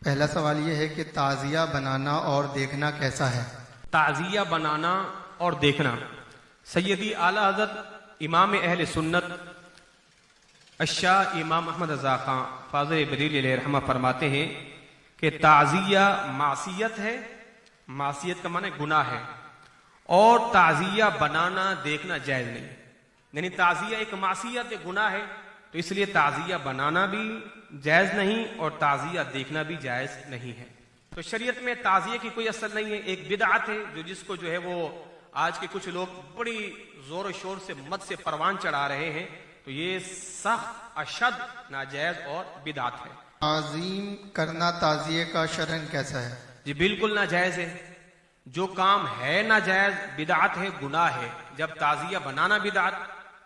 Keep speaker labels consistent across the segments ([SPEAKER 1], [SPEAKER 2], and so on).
[SPEAKER 1] پہلا سوال یہ ہے کہ تعزیہ بنانا اور دیکھنا کیسا ہے؟
[SPEAKER 2] تعزیہ بنانا اور دیکھنا، سیدی اعلیٰ حضرت امام اہل سنت الشاہ امام احمد رضا خان فاضل بریلوی علیہ رحمہ فرماتے ہیں کہ تعزیہ معصیت ہے، معصیت کا معنی گناہ ہے، اور تعزیہ بنانا دیکھنا جائز نہیں. یعنی تعزیہ ایک معصیت ہے، گناہ ہے، تو اس لیے تعزیہ بنانا بھی جائز نہیں اور تعزیہ دیکھنا بھی جائز نہیں ہے. تو شریعت میں تعزیہ کی کوئی اثر نہیں ہے، ایک بدعت ہے جو جس کو جو ہے وہ آج کے کچھ لوگ بڑی زور و شور سے مد سے پروان چڑھا رہے ہیں، تو یہ سخت اشد ناجائز اور بدعت ہے.
[SPEAKER 1] تعظیم کرنا تعزیے کا شرعاً کیسا ہے؟
[SPEAKER 2] جی بالکل ناجائز ہے. جو کام ہے ناجائز بدعت ہے، گناہ ہے. جب تعزیہ بنانا بدعت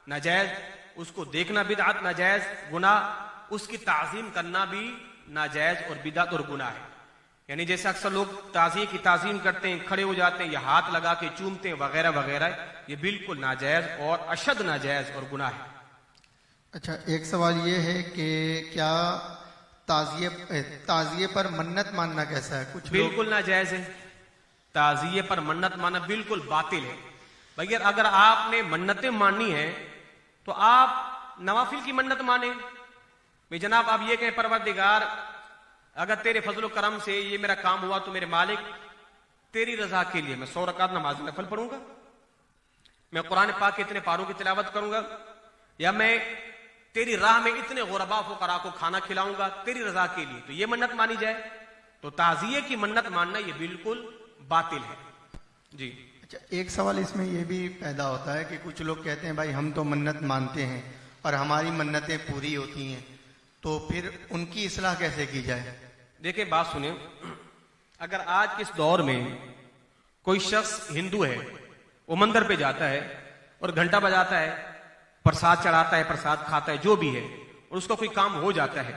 [SPEAKER 2] ناجائز، اس کو دیکھنا بدعت ناجائز گناہ، اس کی تعظیم کرنا بھی ناجائز اور بدعت اور گناہ ہے. یعنی جیسے اکثر لوگ تعزیے کی تعظیم کرتے ہیں، کھڑے ہو جاتے ہیں یا ہاتھ لگا کے چومتے ہیں وغیرہ وغیرہ، یہ بالکل ناجائز اور اشد ناجائز اور گناہ ہے.
[SPEAKER 1] اچھا، ایک سوال یہ ہے کہ کیا تعزیے پر منت ماننا کیسا ہے؟ کچھ لوگ
[SPEAKER 2] بالکل ناجائز ہے. تعزیے پر منت ماننا بالکل باطل ہے. بھئی اگر آپ نے منتیں ماننی ہیں تو آپ نوافل کی منت مانیں. بھئی جناب آپ یہ کہیں پروردگار اگر تیرے فضل و کرم سے یہ میرا کام ہوا تو میرے مالک تیری رضا کے لیے میں 100 رکعت نماز نفل پڑھوں گا، میں قرآن پاک کے اتنے پاروں کی تلاوت کروں گا، یا میں تیری راہ میں اتنے غربا فقراء کو کھانا کھلاؤں گا تیری رضا کے لیے، تو یہ منت مانی جائے. تو تعزیے کی منت ماننا یہ بالکل باطل ہے. جی
[SPEAKER 1] اچھا، ایک سوال اس میں یہ بھی پیدا ہوتا ہے کہ کچھ لوگ کہتے ہیں بھائی ہم تو منت مانتے ہیں اور ہماری منتیں پوری ہوتی ہیں، تو پھر ان کی اصلاح کیسے کی جائے؟
[SPEAKER 2] دیکھیں بات سنیں، اگر آج کے اس دور میں کوئی شخص ہندو ہے، وہ مندر پہ جاتا ہے اور گھنٹہ بجاتا ہے، پرساد چڑھاتا ہے، پرساد کھاتا ہے، جو بھی ہے، اور اس کا کوئی کام ہو جاتا ہے،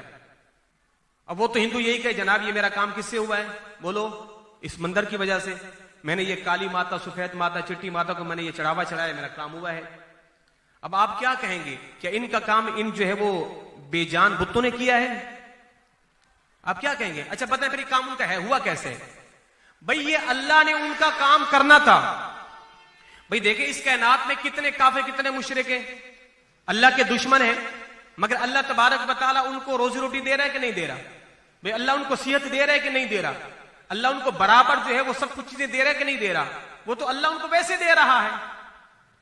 [SPEAKER 2] اب وہ تو ہندو یہی کہ جناب یہ میرا کام کس سے ہوا ہے؟ بولو اس مندر کی وجہ سے، میں نے یہ کالی ماتا، سفید ماتا، چٹی ماتا کو میں نے یہ چڑھاوا چڑھایا، میرا کام ہوا ہے. اب آپ کیا کہیں گے؟ کیا ان کا کام ان جو ہے وہ بے جان بتوں نے کیا ہے؟ آپ کیا کہیں گے؟ اچھا بتائیں پھر یہ کام ان کا ہے ہوا کیسے؟ بھئی یہ اللہ نے ان کا کام کرنا تھا. بھئی دیکھیں اس کائنات میں کتنے کافر کتنے مشرک ہیں، اللہ کے دشمن ہیں، مگر اللہ تبارک و تعالیٰ ان کو روزی روٹی دے رہا ہے کہ نہیں دے رہا؟ بھئی اللہ ان کو صحت دے رہا ہے کہ نہیں دے رہا؟ اللہ ان کو برابر جو ہے وہ سب کچھ چیزیں دے رہا ہے کہ نہیں دے رہا؟ وہ تو اللہ ان کو ویسے دے رہا ہے.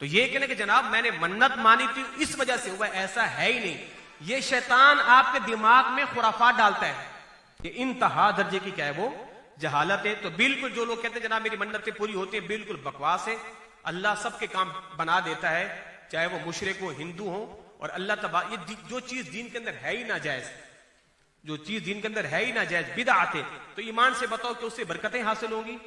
[SPEAKER 2] تو یہ کہنے کہ جناب میں نے منت مانی تھی اس وجہ سے ہوا، ایسا ہے ہی نہیں. یہ شیطان آپ کے دماغ میں خرافات ڈالتا ہے. یہ انتہا درجے کی کیا ہے وہ جہالت ہے. تو بالکل جو لوگ کہتے ہیں جناب میری منتیں پوری ہوتی ہیں، بالکل بکواس ہے. اللہ سب کے کام بنا دیتا ہے، چاہے وہ مشرک ہو ہندو ہو. اور اللہ یہ جو چیز دین کے اندر ہے ہی ناجائز، جو چیز دین کے اندر ہے ہی ناجائز بدعت ہے، تو ایمان سے بتاؤ کہ اس سے برکتیں حاصل ہوں گی؟